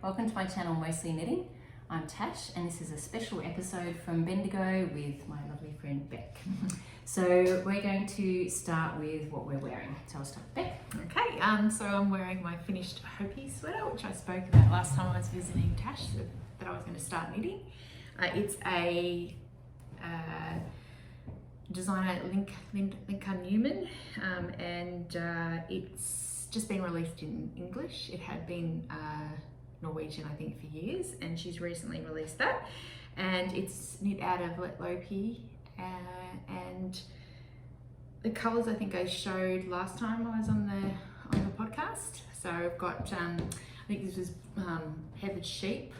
welcome to my channel Mostly Knitting. I'm Tash and this is a special episode from Bendigo with my lovely friend Beck. So we're going to start with what we're wearing. So I'll start with Beck. Okay, so I'm wearing my finished Hopi sweater, which I spoke about last time I was visiting Tash, that I was going to start knitting. It's a designer Linka Neumann, and it's just been released in English. It had been Norwegian, I think, for years, and she's recently released that, and it's knit out of Lettlopi, and the colours I think I showed last time I was on the podcast. So I've got I think this was heathered sheep,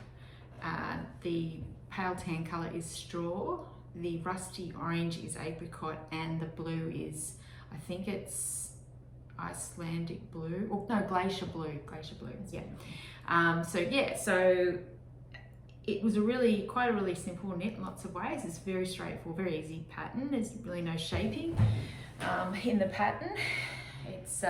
the pale tan colour is straw, the rusty orange is apricot, and the blue is, I think it's Icelandic blue, or no, glacier blue, yeah. So it was quite a really simple knit in lots of ways. It's very straightforward, very easy pattern. There's really no shaping in the pattern. It's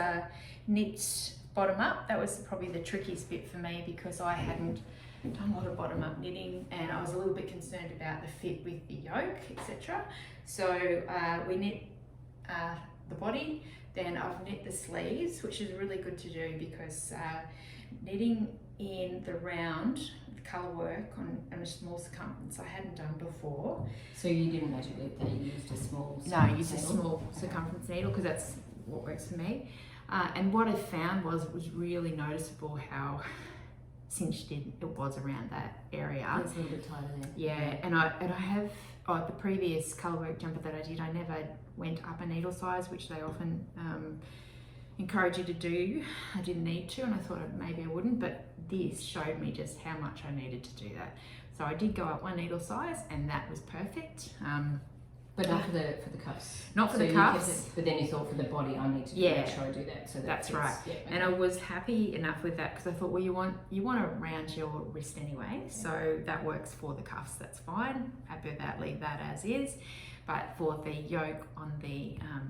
knit bottom up. That was probably the trickiest bit for me because I hadn't done a lot of bottom up knitting and I was a little bit concerned about the fit with the yoke, etc. So we knit the body, then I've knit the sleeves, which is really good to do because knitting in the round colour work on a small circumference I hadn't done before. So you didn't magic loop that, you used a small circumference needle because that's what works for me. And what I found was it was really noticeable how cinched it was around that area. It's a little bit tighter there. Yeah, and I have the previous colour work jumper that I did, I never went up a needle size, which they often encourage you to do. I didn't need to, and I thought maybe I wouldn't, but this showed me just how much I needed to do that. So I did go up one needle size, and that was perfect. But not for the cuffs. Not for the cuffs. But then you thought for the body, I need to make sure I do that. So that's right. Yeah, okay. And I was happy enough with that because I thought, well, you want to round your wrist anyway, so that works for the cuffs. That's fine. Happy with that. Leave that as is. But for the yoke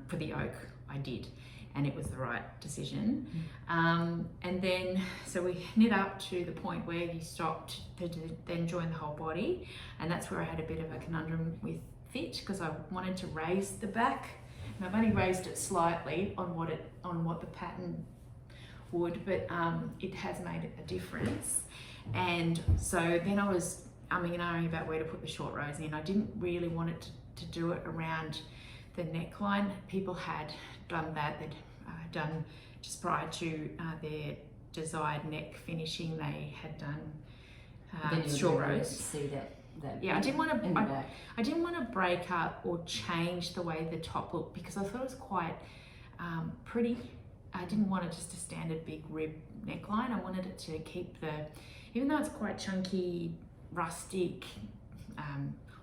for the yoke, I did, and it was the right decision. And then so we knit up to the point where you stopped to then join the whole body, and that's where I had a bit of a conundrum with fit because I wanted to raise the back, and I've only raised it slightly on what the pattern would, but it has made a difference. And so then I was umming and ahhing about where to put the short rows in. I didn't really want it to do it around the neckline. People had done that. They'd done just prior to their desired neck finishing. They had done short rows. See that. Yeah, I didn't want to break up or change the way the top looked because I thought it was quite pretty. I didn't want it just a standard big rib neckline. I wanted it to keep even though it's quite chunky, rustic,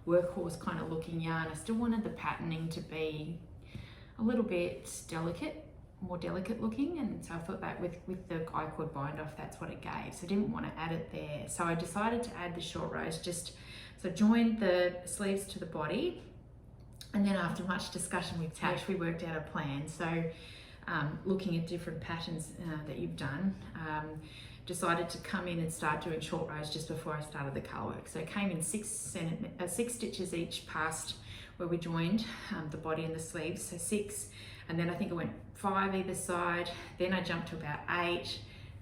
workhorse kind of looking yarn, I still wanted the patterning to be a little bit more delicate looking, and so I thought that with the I-cord bind off, that's what it gave. So I didn't want to add it there. So I decided to add the short rows, so joined the sleeves to the body, and then after much discussion with Tash, we worked out a plan. So looking at different patterns that you've done, decided to come in and start doing short rows just before I started the colour work. So it came in 6 stitches each past where we joined the body and the sleeves, so 6, and then I think I went 5 either side, then I jumped to about 8,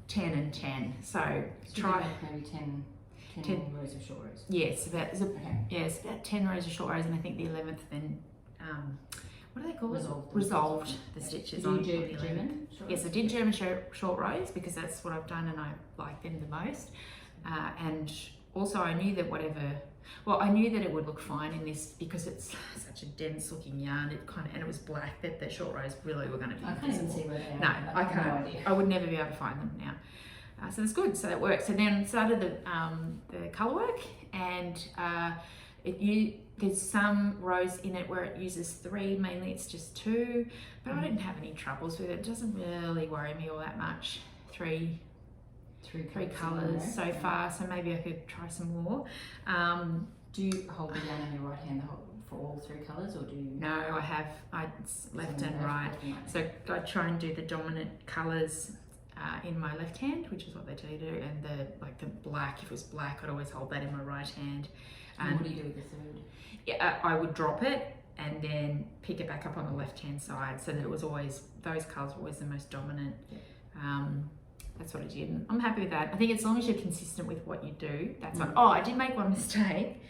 10 and 10. So try maybe 10 rows of short rows. Yes, it's about 10 rows of short rows, and I think the 11th then what do they call it? Resolved the stitches. Did you do German? Yes, I did German short rows because that's what I've done and I like them the most. And also I knew that I knew that it would look fine in this because it's such a dense looking yarn. And it was black, that the short rows really were going to be I can't even see where they are. No, I can't. No idea. I would never be able to find them now. So that's good. So that works. So then started the colour work, and there's some rows in it where it uses 3, mainly it's just 2, but I didn't have any troubles with it. It doesn't really worry me all that much. Three colours so far, so maybe I could try some more. Do you hold the yarn in your right hand for all 3 colours, or do you? No, it's left and right. So I try and do the dominant colours in my left hand, which is what they tell you to do, and the black, if it was black, I'd always hold that in my right hand. And what do you do with the third? Yeah, I would drop it and then pick it back up on the left hand side, so that it was always, those colours were always the most dominant. That's what I did, and I'm happy with that. I think as long as you're consistent with what you do, that's fine. Oh, I did make one mistake.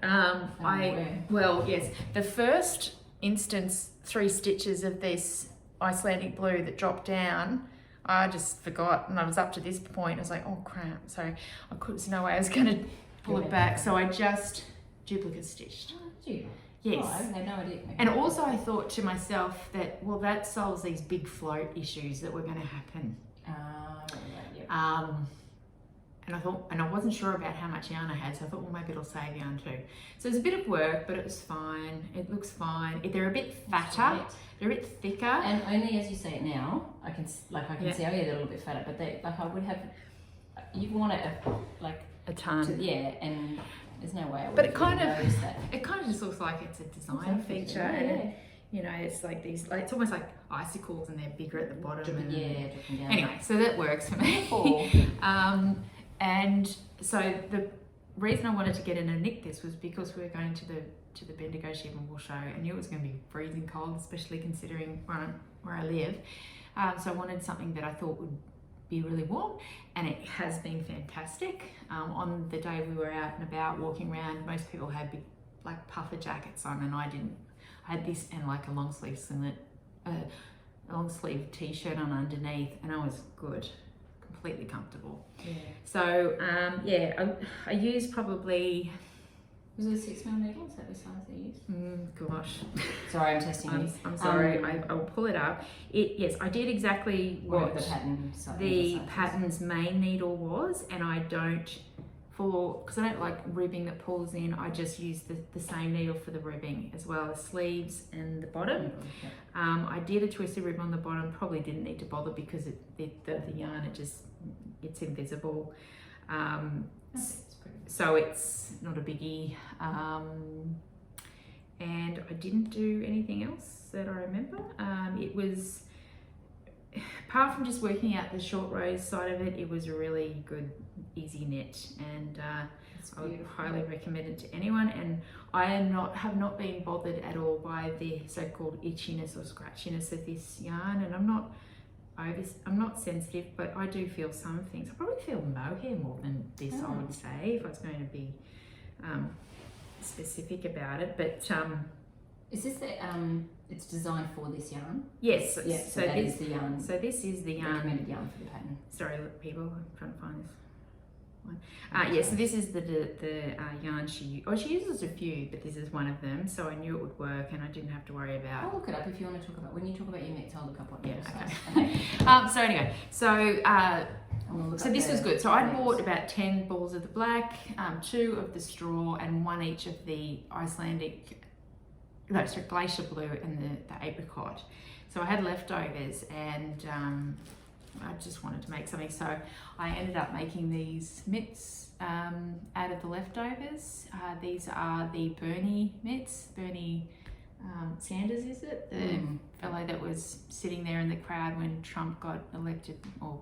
Well, yes, the first instance, 3 stitches of this Icelandic blue that dropped down, I just forgot, and I was up to this point, I was like, oh crap, so there's no way I was going to pull it back, so I just duplicate stitched. Oh, did you? Yes. Oh, I had no idea. And also I thought to myself that, well, that solves these big float issues that were going to happen. And I thought, and I wasn't sure about how much yarn I had, so I thought, well, maybe it'll save yarn too. So it was a bit of work, but it was fine. It looks fine. They're a bit fatter. They're a bit thicker. And only as you say it now, I can see, oh yeah, they're a little bit fatter, but they, I would have, you'd want it a ton. And there's no way I would. But it kind of just looks like it's a design feature. Yeah. And it's like these, it's almost like icicles, and they're bigger at the bottom. Dripping down. Anyway, so that works for me. And so the reason I wanted to get in and knit this was because we were going to the Bendigo Sheep and Wool show. I knew it was going to be freezing cold, especially considering where I live. So I wanted something that I thought would be really warm, and it has been fantastic. On the day we were out and about walking around, most people had big like puffer jackets on, and I didn't. I had this and like a long sleeve singlet, a long sleeve t-shirt on underneath, and I was good, completely comfortable. Yeah. So I used probably. Was it a 6mm needle? Is that the size they used? Gosh. Sorry, I'm testing you. I'm sorry. I will pull it up. Yes, I did exactly what the pattern's main needle was, and I don't, because I don't like ribbing that pulls in, I just use the same needle for the ribbing as well as sleeves and the bottom. I did a twisted rib on the bottom, probably didn't need to bother because the yarn, it's invisible. So it's not a biggie. And I didn't do anything else that I remember. It was, apart from just working out the short rows side of it, it was a really good, easy knit, and I would highly recommend it to anyone. And I have not been bothered at all by the so-called itchiness or scratchiness of this yarn, and I'm not sensitive, but I do feel some things. I probably feel mohair more than this, I would say, if I was going to be specific about it. But is this it's designed for this yarn? Yes. Yes. So that is the yarn. So this is the yarn. Recommended yarn for the pattern. Sorry, people, I'm trying to find this one. So this is the yarn she uses a few, but this is one of them. So I knew it would work, and I didn't have to worry about. I'll look it up if you want to talk about. When you talk about your mix, I'll look up what. Yeah. Okay. So anyway, so this was good. So I bought about 10 balls of the black, 2 of the straw, and 1 each of the glacier blue and the apricot. So I had leftovers, and I just wanted to make something. So I ended up making these mitts out of the leftovers. These are the Bernie mitts. Bernie Sanders, is it? The fellow that was sitting there in the crowd when Trump got elected, or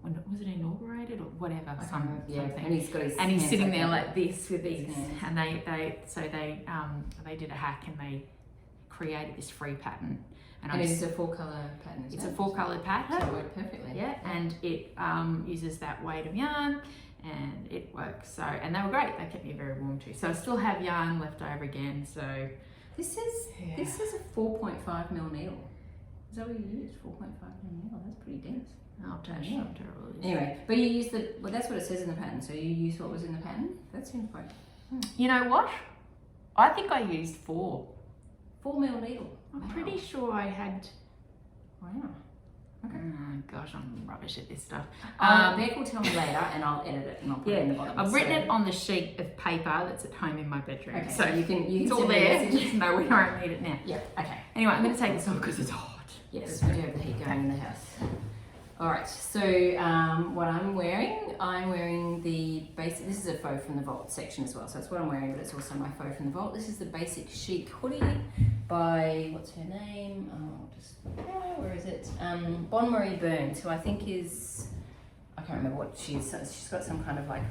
when was it inaugurated or whatever, something. And he's sitting there like this with these, and they did a hack and they created this free pattern. And it is a 4-colour pattern. It's a 4-coloured pattern. So it worked perfectly. Yeah, and it uses that weight of yarn, and it works. So, and they were great. They kept me very warm too. So I still have yarn left over again. So this is a 4.5mm needle. Is that what you used? 4.5mm needle. That's pretty dense. Oh, Tosh, yeah. I'm terrible. Anyway, but you use that's what it says in the pattern. So you use what was in the pattern. That seems quite. You know what? I think I used 4mm needle. I'm pretty sure I had. Wow. Okay. Gosh, I'm rubbish at this stuff. Beck will tell me later, and I'll edit it and I'll put it in the bottom. I've written it on the sheet of paper that's at home in my bedroom. Okay. So it's all there. You just know we don't need it now. Yeah. Okay. Anyway, I'm going to take this off because it's hot. Yes, we do have the heat going in the house. All right, so what I'm wearing the basic, this is a faux from the Vault section as well, so that's what I'm wearing, but it's also my faux from the Vault. This is the basic Chic hoodie by, what's her name? Where is it? Bonne Burns, who I think is, I can't remember what she is, she's got some kind of like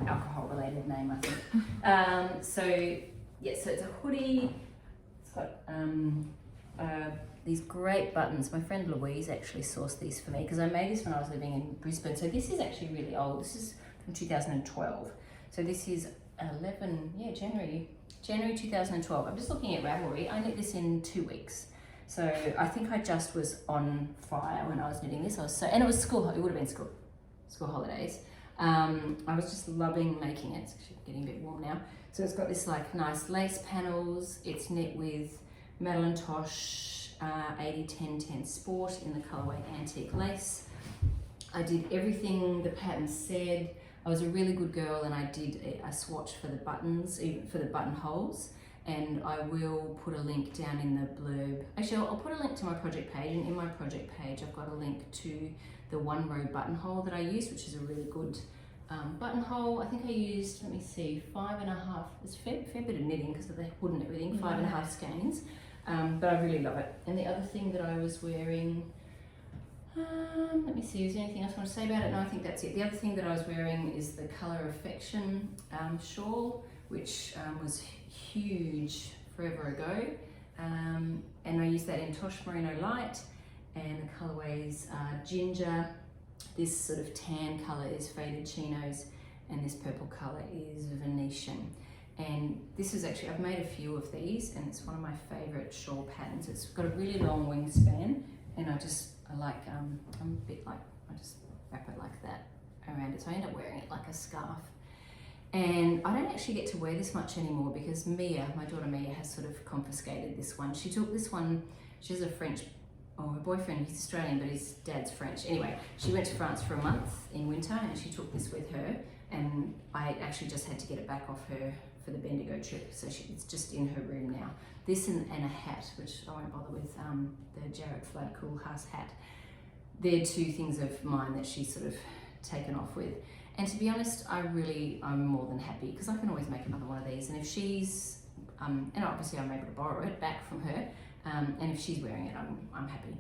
alcohol related name, I think. So it's a hoodie, it's got these great buttons. My friend Louise actually sourced these for me because I made this when I was living in Brisbane. So this is actually really old. This is from 2012. So this is January 2012. I'm just looking at Ravelry. I knit this in 2 weeks. So I think I just was on fire when I was knitting this. And it was it would have been school holidays. I was just loving making it. It's actually getting a bit warm now. So it's got this like nice lace panels. It's knit with Madelinetosh 80-10-10 Sport in the colourway Antique Lace. I did everything the pattern said. I was a really good girl and I did a swatch for the buttons, even for the buttonholes, and I will put a link down in the blurb. Actually, I'll put a link to my project page, and in my project page I've got a link to the one row buttonhole that I used, which is a really good buttonhole. I think I used, let me see, 5.5, it's a fair bit of knitting because of the wood and everything, 5.5 skeins. But I really love it. And the other thing that I was wearing, let me see, is there anything else I want to say about it? No, I think that's it. The other thing that I was wearing is the Colour Affection shawl, which was huge forever ago. And I used that in Tosh Merino Light, and the colourways are Ginger. This sort of tan colour is Faded Chinos, and this purple colour is Venetian. And this is actually, I've made a few of these, and it's one of my favourite shawl patterns. It's got a really long wingspan, and I like, I'm a bit like, I just wrap it like that around it. So I end up wearing it like a scarf. And I don't actually get to wear this much anymore because Mia, my daughter Mia, has sort of confiscated this one. She took this one, she has a French, her boyfriend, he's Australian, but his dad's French. Anyway, she went to France for a month in winter, and she took this with her, and I actually just had to get it back off her for the Bendigo trip, so it's just in her room now. This and a hat, which I won't bother with, the Jarrett Flood Cool House hat. They're two things of mine that she's sort of taken off with. And to be honest, I'm more than happy because I can always make another one of these. And if she's, and obviously I'm able to borrow it back from her, and if she's wearing it, I'm happy.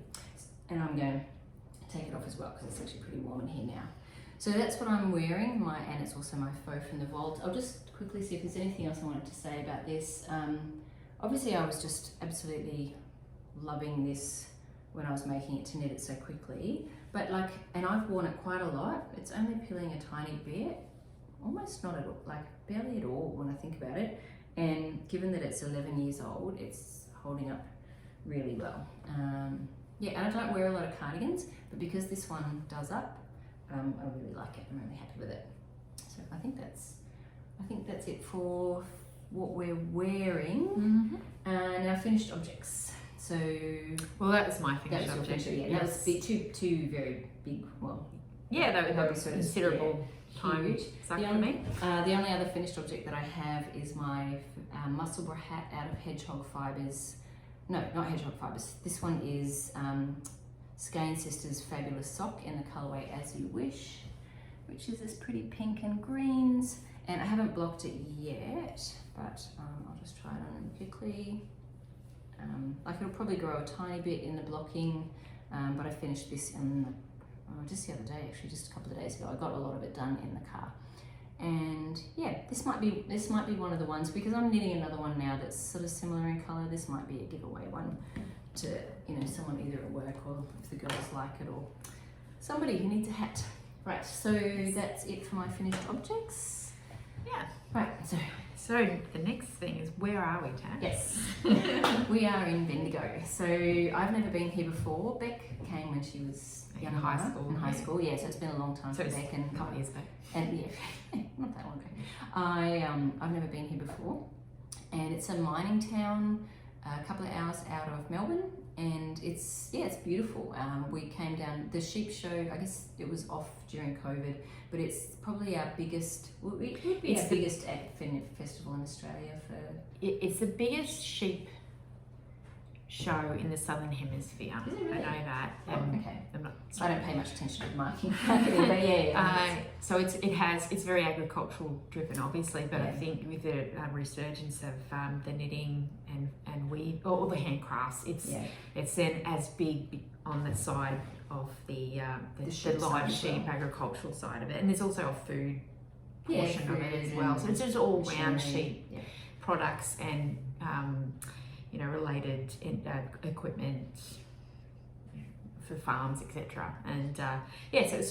And I'm going to take it off as well because it's actually pretty warm in here now. So that's what I'm wearing, and it's also my faux from the Vault. I'll just quickly see if there's anything else I wanted to say about this. Obviously I was just absolutely loving this when I was making it to knit it so quickly, but and I've worn it quite a lot. It's only peeling a tiny bit, almost not at all, like barely at all when I think about it. And given that it's 11 years old, it's holding up really well. Yeah, and I don't wear a lot of cardigans, but because this one does up, I really like it. I'm really happy with it. So I think that's it for what we're wearing. Now finished objects. So that was my finished object. That was two very big. Well, yeah, that would be sort of considerable time suck for me. The only other finished object that I have is my musselburgh hat out of hedgehog fibres. No, not hedgehog fibres. This one is Skein Sisters Fabulous Sock in the colourway As You Wish, which is this pretty pink and greens. And I haven't blocked it yet, but I'll just try it on quickly. It'll probably grow a tiny bit in the blocking, but I finished this just the other day, actually, just a couple of days ago. I got a lot of it done in the car. And yeah, this might be one of the ones, because I'm knitting another one now that's sort of similar in colour. This might be a giveaway one to someone either at work, or if the girls like it, or somebody who needs a hat. Right, so that's it for my finished objects. Yeah. Right, so the next thing is, where are we, Tam? Yes, we are in Bendigo. So I've never been here before. Beck came when she was in high school. Yeah, so it's been a long time for Beck, and a couple years ago. And yeah, not that long ago. I've never been here before, and it's a mining town, a couple of hours out of Melbourne, and it's beautiful. We came down the sheep show. I guess it was off during COVID, but it's probably our biggest. It would be our biggest festival in Australia for. It's the biggest sheep show in the Southern Hemisphere. Is it really? I know that. Oh, okay. I'm not, I don't pay much attention to marketing, but yeah. So it's very agricultural driven, obviously, but Yeah. I think with the resurgence of the knitting and weave or the handcrafts, it's then as big on the side of the live sheep agricultural side of it, and there's also a food portion of it as well. So it's just all round sheep products and related equipment for farms, etc. And so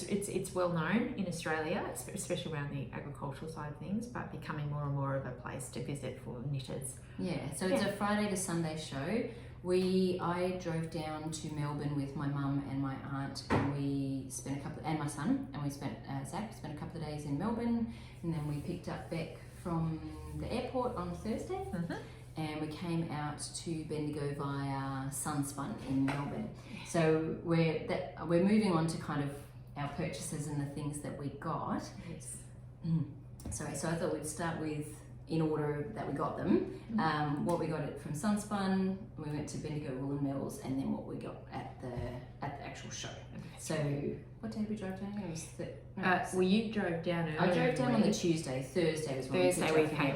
it's well known in Australia, especially around the agricultural side of things, but becoming more and more of a place to visit for knitters. Yeah, so it's a Friday to Sunday show. I drove down to Melbourne with my mum and my aunt, and we spent and my son, and we spent Zach spent a couple of days in Melbourne, and then we picked up Beck from the airport on Thursday. And we came out to Bendigo via Sunspun in Melbourne. So we're moving on to kind of our purchases and the things that we got. Yes. Sorry, so I thought we'd start with, in order that we got them, what we got it from Sunspun, we went to Bendigo Woolen Mills, and then what we got at the actual show. So what day did we drive down? It was well, you drove down early. I drove down on the Tuesday. Thursday was when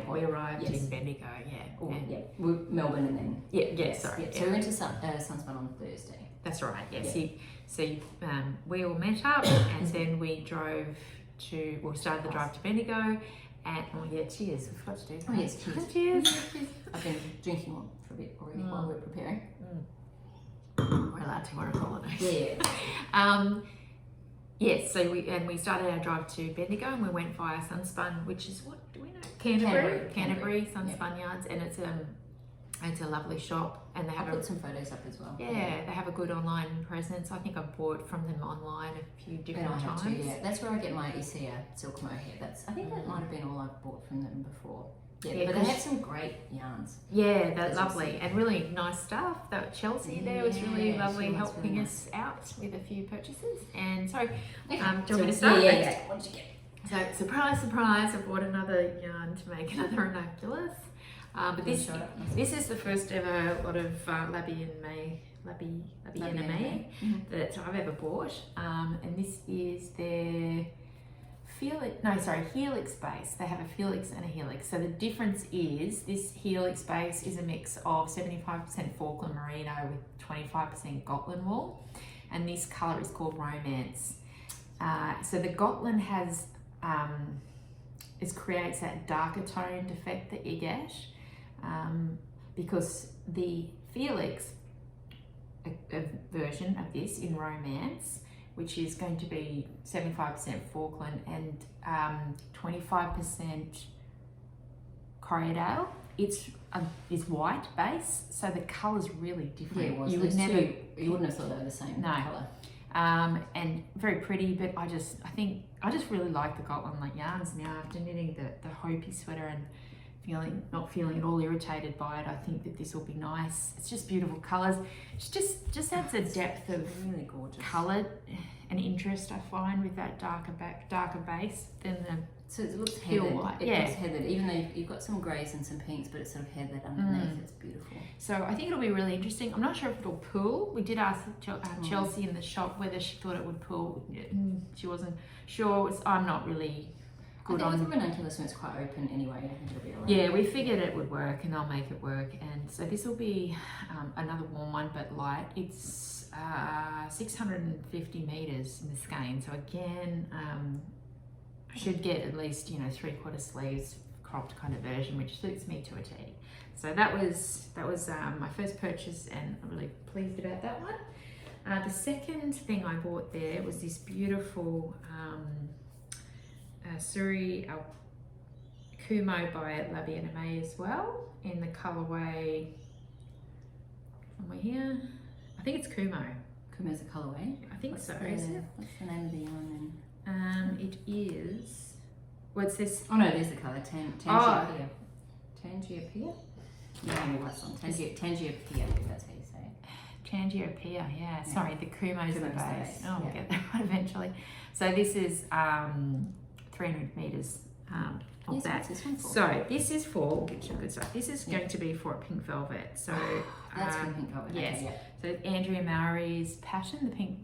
we arrived in Bendigo, Melbourne, and then So we went to Sunspun on Thursday. That's right. Yes. We all met up, and then we started the drive to Bendigo. And cheers! We forgot to do that. Oh yes, cheers. Cheers. I've been drinking one for a bit already while we're preparing. We're allowed to. We're on holiday. Yeah. So we started our drive to Bendigo, and we went via Sunspun, which is what do we know? Canterbury Sunspun Yards, and it's a lovely shop, and they have put some photos up as well. Yeah, they have a good online presence. I think I've bought from them online a few different times. Too, yeah. That's where I get my Isia silk mohair. I think that might have been all I've bought from them before. Yeah, but they had some great yarns. Yeah, they're lovely and really nice stuff. That Chelsea there was really lovely, helping us out with a few purchases. And so, do you want me to start? Yeah. What did you get? So, surprise, I bought another yarn to make another ranunculus. But this is the first ever lot of Labby and May that I've ever bought. And this is their helix base. They have a felix and a helix. So the difference is this helix base is a mix of 75% Falkland Merino with 25% Gotland wool. And this colour is called Romance. So the Gotland has creates that darker toned effect that you get. Because the Felix version of this in Romance, which is going to be 75% Falkland and 25% Corriedale, it's white base, so the colour's really different. Yeah, it was. You wouldn't have thought they were the same colour. And very pretty, but I just really like the Gotland yarns now after knitting the Hopi sweater and not feeling at all irritated by it. I think that this will be nice. It's just beautiful colours. It just adds a depth of really gorgeous colour and interest, I find, with that darker base than the so it looks heathered. White. It looks heathered, even though you've got some greys and some pinks, but it's sort of heathered underneath. It's beautiful. So I think it'll be really interesting. I'm not sure if it'll pull. We did ask Chelsea in the shop whether she thought it would pull. She wasn't sure. I'm not really good on. I think the ranunculus when it's quite open anyway. I think it'll be alright. Yeah, we figured it would work, and I'll make it work. And so this will be another warm one, but light. It's 650 meters in the skein. So again, I should get at least 3/4 sleeves cropped kind of version, which suits me to a T. So that was my first purchase, and I'm really pleased about that one. The second thing I bought there was this beautiful Suri Kumo by Labby and May as well, in the colourway. Am I here? I think it's Kumo. Kumo's a colourway. I think What's so. What's the name of the yarn then? It is. What's this? Oh no, there's the colour. Tangiapia. Tangiapia? Yeah, what's on Tangiapia? That's how you say it. Tangiapia, yeah. Sorry, the Kumo's the base. Oh, yeah. we'll get that right eventually. So this is 300 meters of that. What's this one for? So this is for, we'll get you good stuff. This is going to be for a pink velvet. So That's from Pink Velvet. Yes. Okay, yeah. So Andrea Mowry's Passion, the pink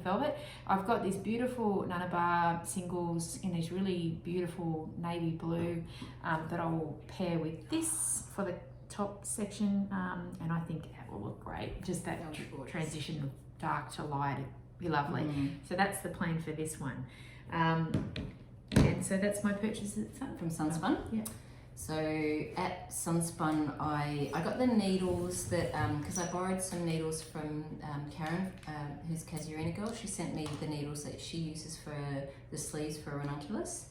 velvet. I've got these beautiful Nanabar singles in this really beautiful navy blue that I will pair with this for the top section, and I think that will look great. Just that transition of dark to light, it'd be lovely. So that's the plan for this one. And so that's my purchase from Sunspun. Yeah. So at Sunspun, I got the needles that, because I borrowed some needles from Karen, who's Casuarina girl. She sent me the needles that she uses for the sleeves for ranunculus,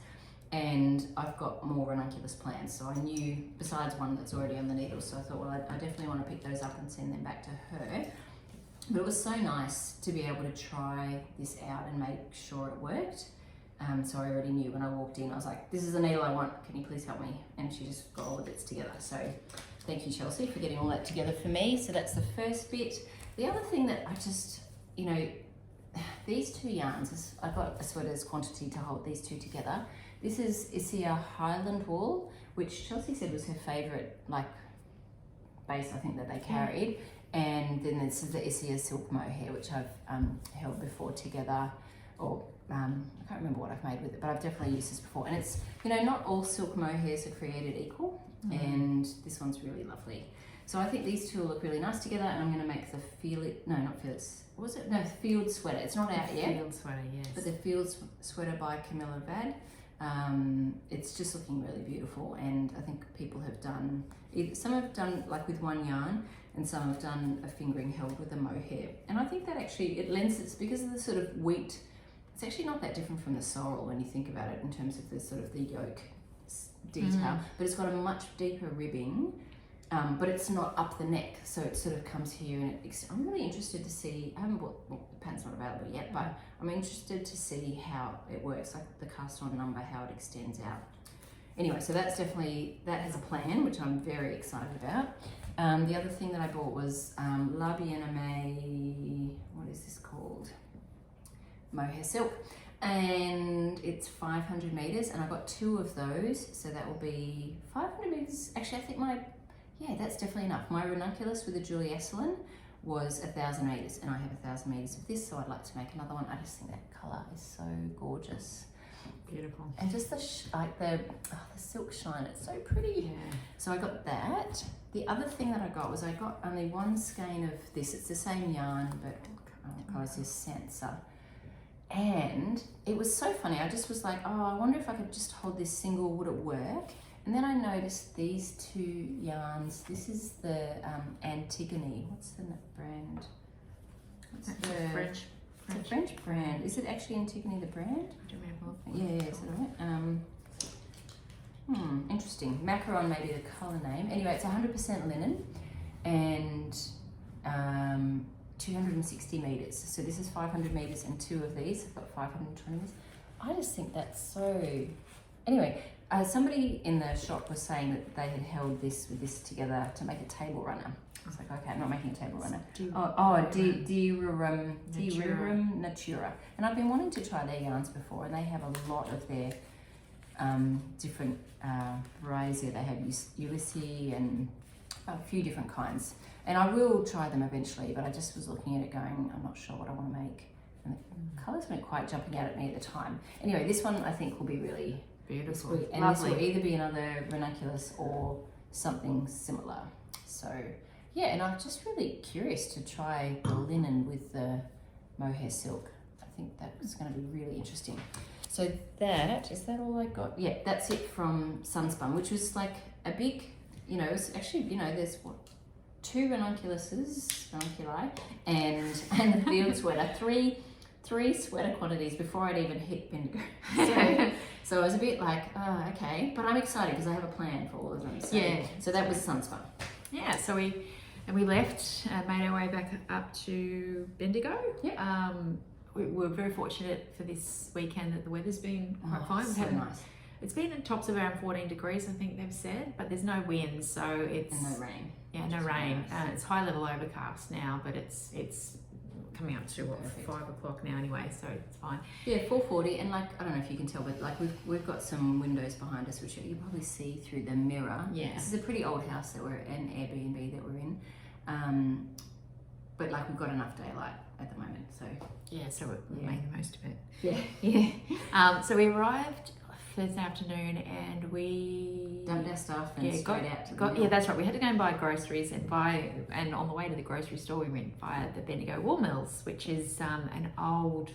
and I've got more ranunculus plans. So I knew, besides one that's already on the needles, so I thought, well, I definitely want to pick those up and send them back to her. But it was so nice to be able to try this out and make sure it worked. So I already knew when I walked in, I was like, this is the needle I want, can you please help me? And she just got all the bits together. So thank you, Chelsea, for getting all that together for me. So that's the first bit. The other thing that I just, you know, these two yarns, I got a sweater's quantity to hold these two together. This is Isia Highland wool, which Chelsea said was her favourite, like, base, I think, that they carried. And then this is the Isia silk mohair, which I've held before together, or I can't remember what I've made with it, but I've definitely used this before. And it's, you know, not all silk mohairs are created equal, and this one's really lovely. So I think these two will look really nice together, and I'm going to make the field sweater. It's not out yet. Field sweater, yes. But the field sweater by Camilla Vad. It's just looking really beautiful, and I think people have done, some have done like with one yarn, and some have done a fingering held with a mohair. And I think that actually, it lends, it's because of the sort of wheat. It's actually not that different from the sorrel when you think about it in terms of the sort of the yoke detail, but it's got a much deeper ribbing, but it's not up the neck, so it sort of comes here, and I'm really interested to see, I haven't bought, well, the pattern's not available yet, but I'm interested to see how it works, like the cast on number, how it extends out. Anyway, so that's definitely, that has a plan, which I'm very excited about. The other thing that I bought was La Bien-Aimée, what is this called? Mohair silk, and it's 500 meters, and I got 2 of those, so that will be 500 meters. Actually, I think that's definitely enough. My ranunculus with the Julie Esselin was 1,000 meters, and I have 1,000 meters of this, so I'd like to make another one. I just think that color is so gorgeous, beautiful, and just the silk shine. It's so pretty. Yeah. So I got that. The other thing that I got was I got only one skein of this. It's the same yarn, but guys, this Sansa. And it was so funny, I just was like, oh, I wonder if I could just hold this single, would it work? And then I noticed these 2 yarns. This is the Antigone, what's the brand? French. It's a French brand. Is it actually Antigone the brand? Yeah, is that right? Interesting. Macaron may be the colour name. Anyway, it's 100% linen, and 260 meters. So this is 500 meters and 2 of these. I've got 520 meters. I just think that's so. Anyway, somebody in the shop was saying that they had held this with this together to make a table runner. I was like, okay, I'm not making a table runner. Diorum Natura. And I've been wanting to try their yarns before, and they have a lot of their different varieties. They have Ulysses and a few different kinds. And I will try them eventually, but I just was looking at it going, I'm not sure what I want to make. And the colours weren't quite jumping out at me at the time. Anyway, this one I think will be really beautiful. And lovely. This will either be another ranunculus or something similar. So, yeah, and I'm just really curious to try the linen with the mohair silk. I think that's going to be really interesting. So is that all I got? Yeah, that's it from Sunspun, which was like a big, you know, it's actually, you know, there's 2 ranunculi, and the field sweater, three sweater quantities before I'd even hit Bendigo. So I was a bit like, oh, okay, but I'm excited because I have a plan for all of them. So, yeah. So that was Sunspun. Yeah. So we left, made our way back up to Bendigo. Yeah. We were very fortunate for this weekend that the weather's been quite fine. So nice. It's been at tops of around 14 degrees, I think they've said, but there's no wind, so it's... And no rain. Yeah, no rain. It's high level overcast now, but it's coming up to 5 o'clock now anyway, so it's fine. Yeah, 4:40, and like, I don't know if you can tell, but like we've got some windows behind us, which you probably see through the mirror. Yeah. This is a pretty old house that we're, an Airbnb that we're in. But like we've got enough daylight at the moment, so so we're making the most of it. So we arrived Thursday afternoon and we dumped our stuff and straight out to the mill. that's right. We had to go and buy groceries and on the way to the grocery store we went via the Bendigo wool mills, which is an old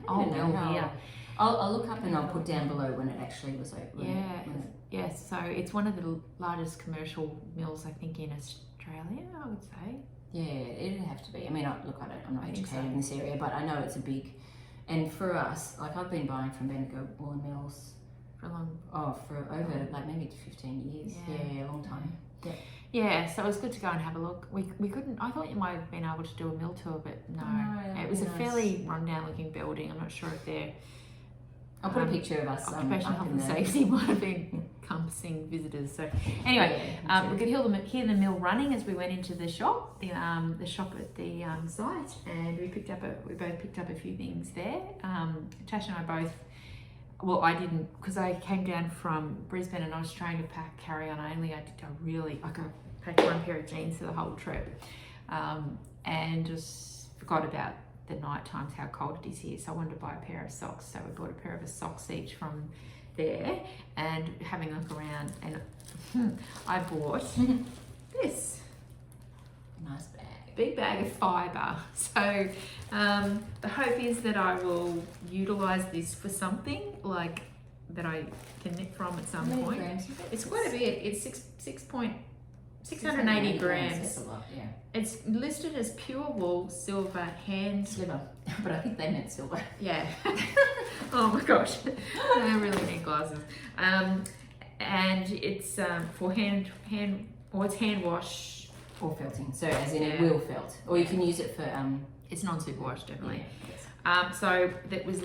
mill here. I'll look up and I'll put down below when it actually was open. Yes. So it's one of the largest commercial mills I think in Australia, I would say. Yeah, it'd have to be. I mean, I'm not educated in this area, but I know it's a big. And for us, like I've been buying from Bendigo woolen mills for over like maybe 15 years. Yeah, a long time. Yeah, so it was good to go and have a look. We couldn't. I thought you might have been able to do a mill tour, but no. It was a fairly rundown looking building. I'm not sure if they're. I'll put a picture of us. Occupational health and safety might have been encompassing visitors. So anyway, we could hear the mill running as we went into the shop, the shop at the site, and we both picked up a few things there. Tash and I both. Well, I didn't because I came down from Brisbane and I was trying to pack carry-on only. I packed one pair of jeans for the whole trip, and just forgot about the night times how cold it is here. So I wanted to buy a pair of socks. So we bought a pair of socks each from there, and having a look around, and I bought this nice bag. Big bag of fibre. So the hope is that I will utilise this for something like that I can knit from at some point. Grams? It's quite a bit. It's 680 grams. That's a lot, yeah. It's listed as pure wool, silver, hand sliver, but I think they meant silver. Yeah. Oh my gosh, I really need glasses. And it's for hand wash. Or felting, so as in it will felt, or you can use it for it's non-superwash definitely. Yeah, so that was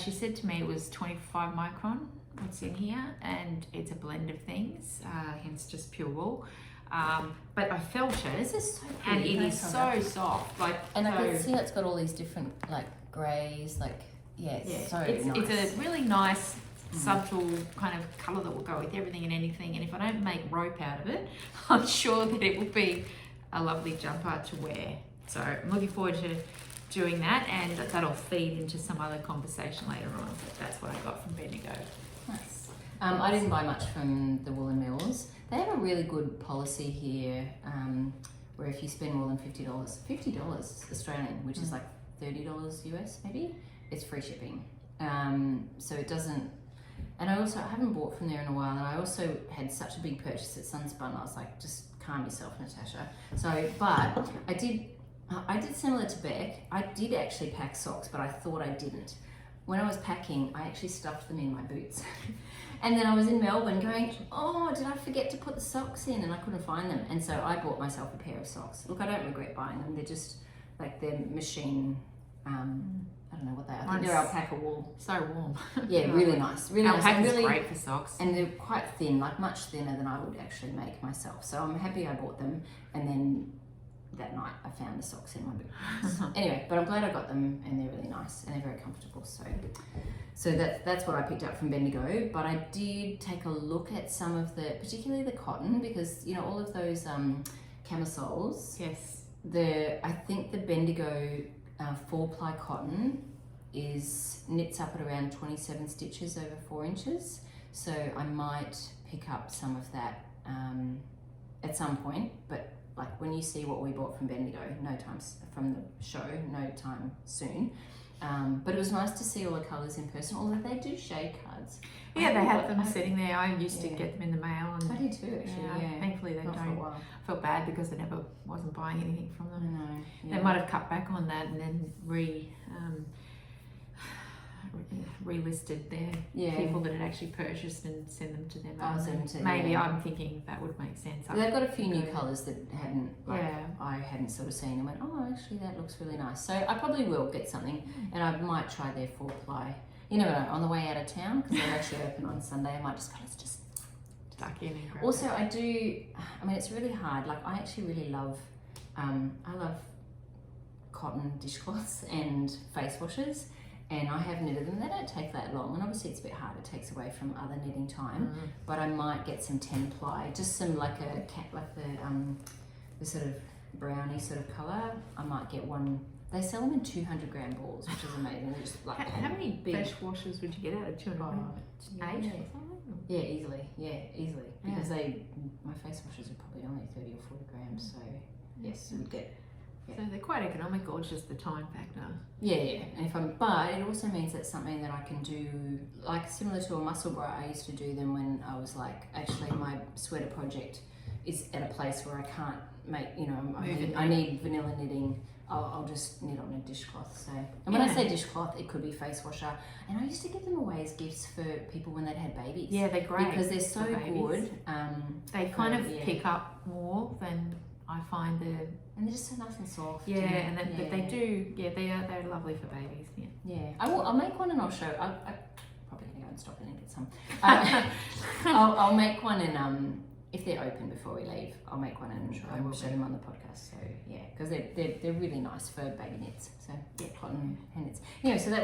she said to me it was 25 micron what's in here, and it's a blend of things, hence just pure wool. But I felt it. This is so pretty. And it is so soft. And I can see it's got all these different like greys, it's nice. It's a really nice subtle kind of colour that will go with everything and anything, and if I don't make rope out of it, I'm sure that it will be a lovely jumper to wear. So I'm looking forward to doing that, and that'll feed into some other conversation later on, but that's what I got from Bendigo. Nice. I didn't buy much from the woolen mills. They have a really good policy here where if you spend more than $50 Australian, which is like $30 US maybe, it's free shipping. So it doesn't. And I haven't bought from there in a while, and I also had such a big purchase at Sunspun. I was like, just calm yourself, Natasha. So, but I did similar to Beck. I did actually pack socks, but I thought I didn't. When I was packing, I actually stuffed them in my boots. And then I was in Melbourne going, oh, did I forget to put the socks in? And I couldn't find them. And so I bought myself a pair of socks. Look, I don't regret buying them. They're just like they're machine, I don't know what they are. I think they're alpaca wool. So warm. Yeah, really nice. Really nice. Alpaca's great for socks. And they're quite thin, like much thinner than I would actually make myself. So I'm happy I bought them. And then that night I found the socks in my boots. Anyway, but I'm glad I got them, and they're really nice and they're very comfortable. So that's what I picked up from Bendigo. But I did take a look at some of particularly the cotton, because you know all of those camisoles. Yes. I think the Bendigo 4-ply cotton knits up at around 27 stitches over 4 inches. So I might pick up some of that at some point, but like when you see what we bought from Bendigo, from the show, no time soon. But it was nice to see all the colours in person, although they do shade cards. Yeah, they had them sitting there. I used to get them in the mail. And I did too, actually. Yeah. Thankfully, they don't. I felt bad because I wasn't buying anything from them. No. Yeah. They might have cut back on that and then relisted their people that had actually purchased and send them to them. Maybe I'm thinking that would make sense. They've got a few new colours that I hadn't sort of seen and went, oh, actually that looks really nice. So I probably will get something, and I might try their 4-ply. You never know, on the way out of town, because they're actually open on Sunday, I might just go, let's just duck in and grab Also, it's really hard. Like, I actually really love, I love cotton dishcloths and face washers, and I have knitted them. They don't take that long, and obviously it's a bit hard. It takes away from other knitting time, but I might get some 10-ply, just some the sort of brownie sort of colour, I might get one. They sell them in 200 gram balls, which is amazing. They're just like How many big. face washes would you get out of 200 grams? 8 or something? Yeah, easily. Because my face washes are probably only 30 or 40 grams, so yes, we'd get. Yeah. So they're quite economical, it's just the time factor. Yeah. And but it also means that's something that I can do, like similar to a muscle bra. I used to do them when I was like, actually my sweater project is at a place where I can't make, I need vanilla knitting. I'll just knit on a dishcloth. So, and when I say dishcloth, it could be face washer. And I used to give them away as gifts for people when they'd had babies. Yeah, they're great because they're so good. They kind of pick up more than I find and they're just so nice and soft. Yeah, and but they do. Yeah, they're lovely for babies. Yeah. Yeah, I'll make one and I'll show. I'm probably gonna go and stop and get some. I'll make one and if they're open before we leave, I'll make one and I will show them on the podcast. So yeah, because they're really nice for baby knits. So yeah, cotton hand knits. Anyway, so that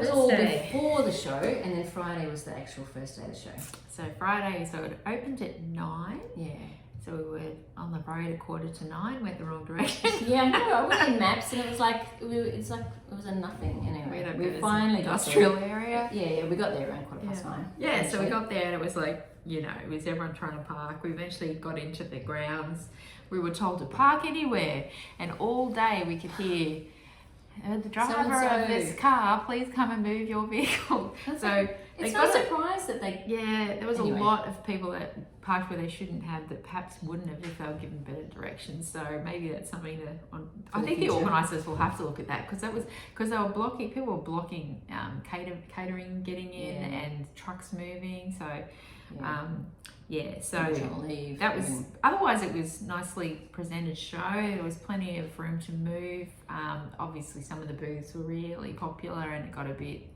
was all before the show, and then Friday was the actual first day of the show. So Friday, so it opened at 9. Yeah. So we were on the road at 8:45, went the wrong direction. Yeah, I know. I went in maps and it was like it was a nothing. Anyway, we finally got industrial area. Yeah, we got there around 9:15. Yeah, so we got there and it was like, it was everyone trying to park. We eventually got into the grounds. We were told to park anywhere, and all day we could hear the driver of this car, please come and move your vehicle. So it's no surprise that they. Yeah, there was a lot of people that parked where they shouldn't have, that perhaps wouldn't have if they were given better directions. So maybe that's something I think the organisers will have to look at that, because they were blocking. People were blocking catering getting in and trucks moving. So. So that was, otherwise it was nicely presented show. There was plenty of room to move. Obviously some of the booths were really popular and it got a bit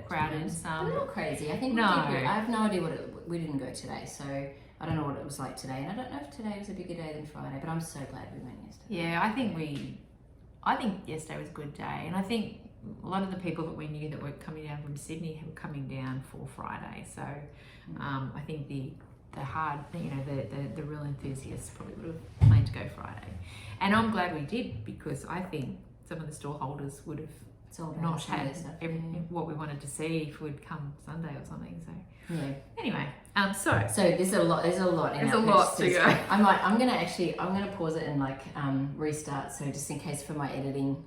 crowded. But not crazy. I think I have no idea we didn't go today, so I don't know what it was like today, and I don't know if today was a bigger day than Friday, but I'm so glad we went yesterday. Yeah, I think yesterday was a good day, and I think a lot of the people that we knew that were coming down from Sydney were coming down for Friday. So I think the real enthusiasts probably would have planned to go Friday. And I'm glad we did, because I think some of the stall holders would have not had what we wanted to see if we'd come Sunday or something. So anyway, so there's a lot. There's a lot to go. I'm gonna pause it and restart. So just in case for my editing.